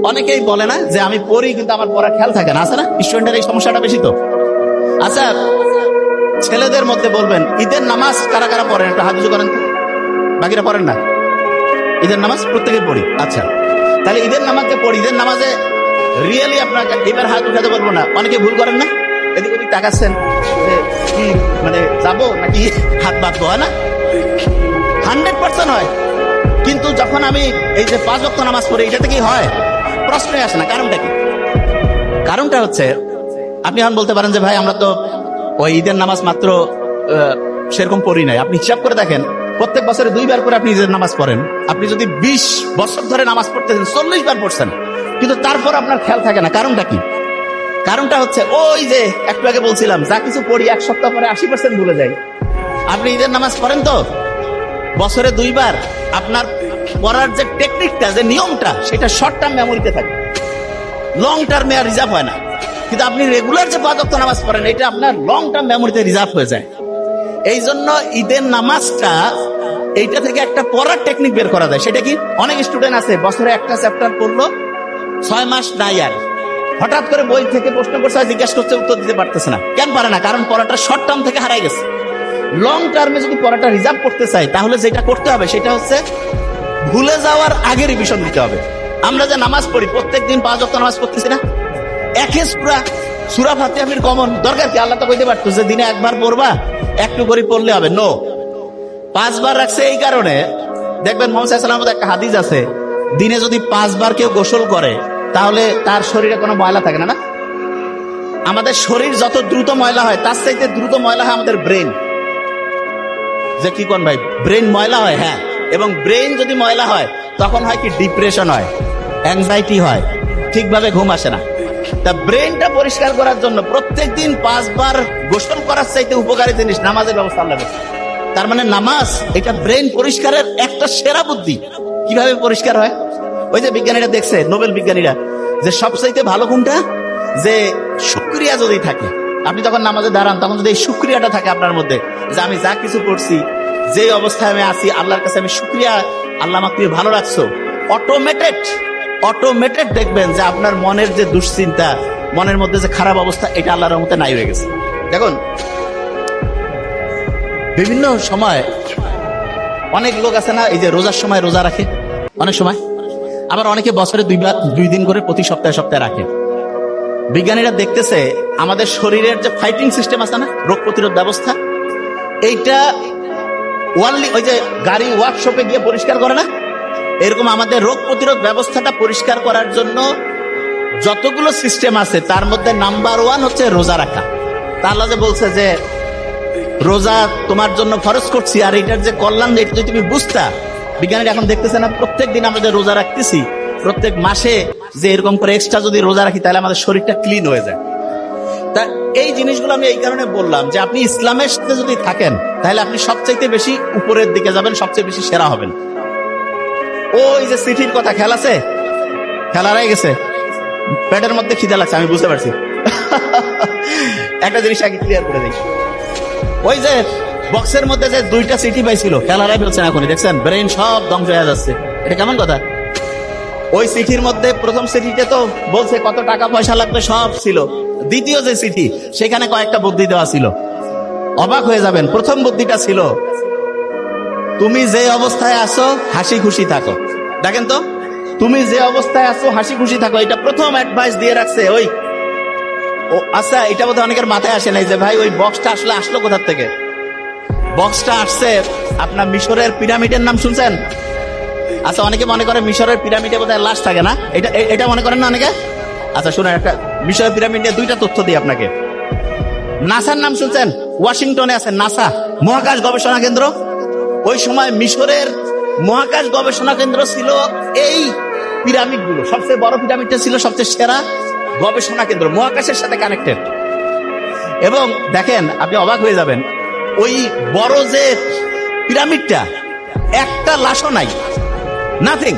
অনেকেই বলে না যে আমি পড়ি কিন্তু আমার পড়া খেয়াল থাকে না, আছে না? স্টুডেন্টের এই সমস্যাটা বেশি তো। আচ্ছা, ছেলেদের মধ্যে বলবেন ঈদের নামাজ কারা কারা পড়েন, একটু হাত উঁচু করেন তো। বাকিরা পড়েন না? ঈদের নামাজ প্রত্যেকে পড়ি। আচ্ছা, তাহলে ঈদের নামাজ যে পড়ি, ঈদের নামাজে রিয়েলি আপনাকে এবার হাত উঠাতে বলবো না, অনেকে ভুল করেন না? এদিক ওদিক তাকাচ্ছেন কি মানে যাবো নাকি হাত বাঁধবো, হয় না? 100% হয়। কিন্তু যখন আমি এই যে 5 ওয়াক্ত নামাজ পড়ি, এটাতে কি হয়? প্রশ্নই আসে না। কারণটা কি? কারণটা হচ্ছে, আপনি এখন বলতে পারেন যে ভাই আমরা তো ওই ঈদের নামাজ মাত্র সেরকম পড়ি নাই। আপনি হিসাব করে দেখেন, প্রত্যেক বছরে 2 বার করে আপনি ঈদের নামাজ পড়েন। আপনি যদি 20 বছর ধরে নামাজ পড়তেছেন, 40 বার পড়ছেন, কিন্তু তারপর আপনার খেয়াল থাকে না। কারণটা কি? কারণটা হচ্ছে ওই যে একটু আগে বলছিলাম, যা কিছু পড়ি 1 সপ্তাহ পরে 80% ভুলে যাই। আপনি ঈদের নামাজ পড়েন তো বছরে 2 বার, আপনার পড়ার যে টেকনিকটা, যে নিয়মটা, সেটা শর্ট টার্ম মেমোরিতে থাকে, লং টার্মে আর রিজার্ভ হয় না। কিন্তু আপনি রেগুলার যে 5 ওয়াক্ত নামাজ পড়েন, এটা আপনার লং টার্ম মেমোরিতে রিজার্ভ হয়ে যায়। এই জন্য ঈদের নামাজটা এইটা থেকে একটা পড়ার টেকনিক বের করা যায়। সেটা কি? অনেক স্টুডেন্ট আছে বছরে একটা চ্যাপ্টার পড়লো, 6 মাস নাই, আর হঠাৎ করে বই থেকে প্রশ্ন করছে, জিজ্ঞাসা করছে, উত্তর দিতে পারতেছে না। কেন পারে না? কারণ পড়াটা শর্ট টার্ম থেকে হারাই গেছে। লং টার্মে যদি পড়াটা রিজার্ভ করতে চাই, তাহলে যেটা করতে হবে সেটা হচ্ছে ভুলে যাওয়ার আগে রিভিশন দিতে হবে। আমরা যে নামাজ পড়ি, প্রত্যেকদিন 5 ওয়াক্ত নামাজ পড়তেছি না, একে সূরা ফাতিহা কমন দরকার কি? আল্লাহ তো কইতে পারতো যে দিনে একবার পড়বা, একটু করে পড়লে হবে। নো, 5 বার রাখছে এই কারণে। দেখবেন মুহাম্মদ সাল্লাল্লাহু আলাইহি ওয়াসাল্লামের একটা হাদিস আছে, দিনে যদি 5 বার কেউ গোসল করে, তাহলে তার শরীরে কোনো ময়লা থাকে না। না, আমাদের শরীর যত দ্রুত ময়লা হয়, তার চাইতে দ্রুত ময়লা হয় আমাদের ব্রেন। যে কি কোন ভাই, ব্রেন ময়লা হয়? হ্যাঁ। এবং ব্রেন যদি ময়লা হয়, তখন হয় কি? ডিপ্রেশন হয়, অ্যাংজাইটি হয়, ঠিকভাবে ঘুম আসে না। তা ব্রেনটা পরিষ্কার করার জন্য প্রত্যেকদিন 5 বার গোসল করার চাইতে উপকারী জিনিস নামাজের ব্যবস্থা আল্লাহ করেছে। তার মানে নামাজ এটা ব্রেন পরিষ্কারের একটা সেরা বুদ্ধি। কিভাবে পরিষ্কার হয়? ওই যে বিজ্ঞানীরা দেখছে, নোবেল বিজ্ঞানীরা, যে সবচাইতে ভালো কোনটা? যে শুকরিয়া যদি থাকে, আপনি যখন নামাজে দাঁড়ান, তখন যদি এই শুকরিয়াটা থাকে আপনার মধ্যে, যে আমি যা কিছু করছি, যে অবস্থায় আমি আছি, আল্লাহর কাছে আমি শুকরিয়া, আল্লাহ আমাকে তুমি ভালো রাখছো, অটোমেটেড দেখবেন যে আপনার মনের যে দুশ্চিন্তা, মনের মধ্যে যে খারাপ অবস্থা, এটা আল্লাহর রহমতে নাই হয়ে গেছে। দেখুন, বিভিন্ন সময় অনেক লোক আছে না, এই যে রোজার সময় রোজা রাখে অনেক সময়, আবার অনেকে বছরে 2 দিন করে প্রতি সপ্তাহে সপ্তাহে রাখে। বিজ্ঞানীরা দেখতেছে আমাদের শরীরের যে ফাইটিং সিস্টেম আছে না, রোগ প্রতিরোধ ব্যবস্থা, এইটা ওই যে গাড়ি ওয়ার্কশপে গিয়ে পরিষ্কার করে না, এরকম আমাদের রোগ প্রতিরোধ ব্যবস্থাটা পরিষ্কার করার জন্য যতগুলো সিস্টেম আছে, তার মধ্যে নাম্বার 1 হচ্ছে রোজা রাখা। তা আল্লাহ যে বলছে যে রোজা তোমার জন্য ফরজ করছি, আর এটার যে কল্যাণ, এটা যদি তুমি বুঝতা। বিজ্ঞানীরা এখন দেখতেছে না, প্রত্যেক দিন আমাদের রোজা রাখতেছি, প্রত্যেক মাসে যে এরকম করে এক্সট্রা যদি রোজা রাখি, তাহলে আমাদের শরীরটা ক্লিন হয়ে যায়। তা এই জিনিসগুলো আমি এই কারণে বললাম যে আপনি ইসলামের সাথে যদি থাকেন, তাহলে আপনি সবচাইতে বেশি উপরের দিকে যাবেন, সবচেয়ে বেশি সেরা হবেন। ওই যে সিটির কথা, খেয়াল আছে? খেলা রয়ে গেছে, পেটের মধ্যে খিদা লাগছে, আমি বুঝতে পারছি। একটা জিনিস আগে ক্লিয়ার করে দিই, ওই যে বক্সের মধ্যে যে 2টা সিটি পাইছিল, খেলারাই ফেলছেন এখনই, দেখছেন ব্রেন সব ধ্বংস হয়ে যাচ্ছে। এটা কেমন কথা? ওই সিটির মধ্যে প্রথম সিটিতে তো বলছে কত টাকা পয়সা লাগবে, সব ছিল। দ্বিতীয় যে সিটি, সেখানে কয়েকটা বুদ্ধি দেওয়া ছিল, অবাক হয়ে যাবেন। প্রথম বুদ্ধিটা ছিল, তুমি যে অবস্থায় আছো হাসি খুশি থাকো। দেখেন তো, তুমি যে অবস্থায় আছো হাসি খুশি থাকো, এটা প্রথম অ্যাডভাইস দিয়ে রাখছে। ও আচ্ছা, এটা বোধহয় অনেকের মাথায় আসে নাই যে ভাই ওই বক্সটা আসলো কোথার থেকে? বক্সটা আসছে আপনার মিশরের পিরামিডের নাম শুনছেন? আচ্ছা, অনেকে মনে করে মিশরের পিরামিডে বোধহয় লাশ থাকে না, এটা মনে করেন না অনেকে? আচ্ছা শুনেন, একটা মিশরের পিরামিড নিয়ে 2টা তথ্য দিই আপনাকে। নাসার নাম শুনছেন? ওয়াশিংটনে আছে নাসা, মহাকাশ গবেষণা কেন্দ্র। ওই সময় মিশরের মহাকাশ গবেষণা কেন্দ্র ছিল এই পিরামিডগুলো, সবচেয়ে বড় পিরামিডটা ছিল সবচেয়ে সেরা গবেষণা কেন্দ্র, মহাকাশের সাথে কানেক্টেড। এবং দেখেন, আপনি অবাক হয়ে যাবেন, ওই বড় যে পিরামিডটা, একটা লাশও নাই, নাথিং।